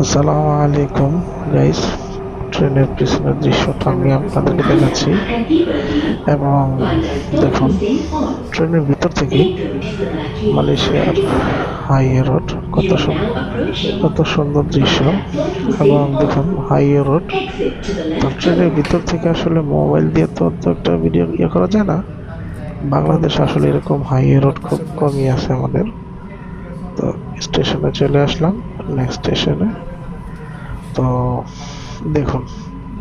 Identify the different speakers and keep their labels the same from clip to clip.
Speaker 1: আসসালামু আলাইকুম গাইস, ট্রেনের পিছনের দৃশ্যটা আমি আপনাদেরকে দেখাচ্ছি এবং দেখুন ট্রেনের ভিতর থেকে মালয়েশিয়ার হাইওয়ে রোড কত সুন্দর দৃশ্য। এবং দেখুন হাইওয়ে রোড, তো ট্রেনের ভিতর থেকে আসলে মোবাইল দিয়ে তো একটা ভিডিও করা যায় না। বাংলাদেশ আসলে এরকম হাইওয়ে রোড খুব কমই আছে আমাদের। তো স্টেশনে চলে আসলাম, নেক্সট স্টেশনে। তো দেখুন,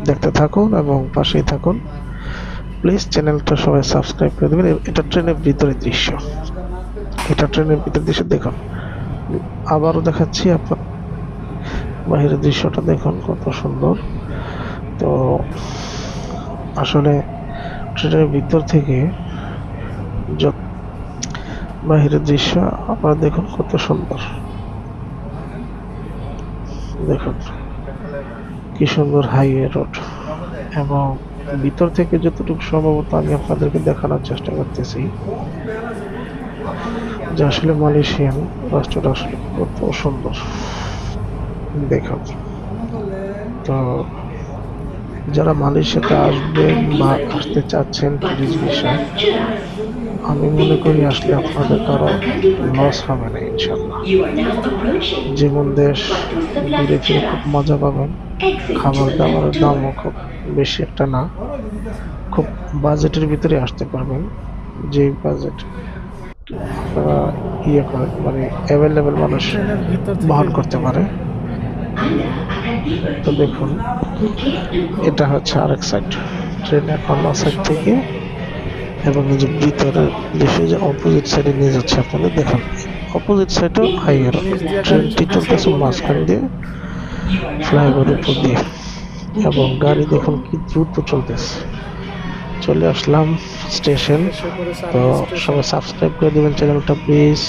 Speaker 1: দেখতে থাকুন এবং পাশেই থাকুন। প্লিজ চ্যানেলটা সবাই সাবস্ক্রাইব করে দেবেন। এটা ট্রেনের ভিতরের দৃশ্য, দেখুন। আবারও দেখাচ্ছি আপনার, বাহিরের দৃশ্যটা দেখুন কত সুন্দর। তো আসলে ট্রেনের ভিতর থেকে বাহিরের দৃশ্য আপনারা দেখুন কত সুন্দর। দেখুন কি সুন্দর হাইওয়ে রোড, এবং ভিতর থেকে যতটুকু সম্ভবত আমি আপনাদেরকে দেখানোর চেষ্টা করতেছি যে আসলে মালয়েশিয়ান রাষ্ট্রটা আসলে কত সুন্দর। দেখুন, তো যারা মালয়েশিয়াতে আসবেন বা আসতে চাচ্ছেন টুরিস্ট বিষয়, আমি মনে করি আসলে আপনাদের কারো লস হবে না ইনশাল্লাহ। যেমন দেশ, ঘুরে ফিরে খুব মজা পাবেন। খাবার দাবারের দামও খুব বেশি একটা না, খুব বাজেটের ভিতরে আসতে পারবেন। যে বাজেট আপনারা করেন, মানে অ্যাভেলেবেল মানুষ বহন করতে পারে। তো দেখুন, এটা হচ্ছে আরেক সাইড, ট্রেন এখন সাইড থেকে, এবং এই যে ভিতরের দেশে যে অপোজিট সাইডে নিয়ে যাচ্ছে আপনাদের, দেখুন অপোজিট সাইডেও হাইওয়ে রোড, ট্রেনটি চলতেছে মাঝখান দিয়ে, ফ্লাইওভারের উপর দিয়ে, এবং গাড়ি দেখুন কি দ্রুত চলতেছে। চলে আসলাম স্টেশন। তো সবাই সাবস্ক্রাইব করে দেবেন চ্যানেলটা প্লিজ।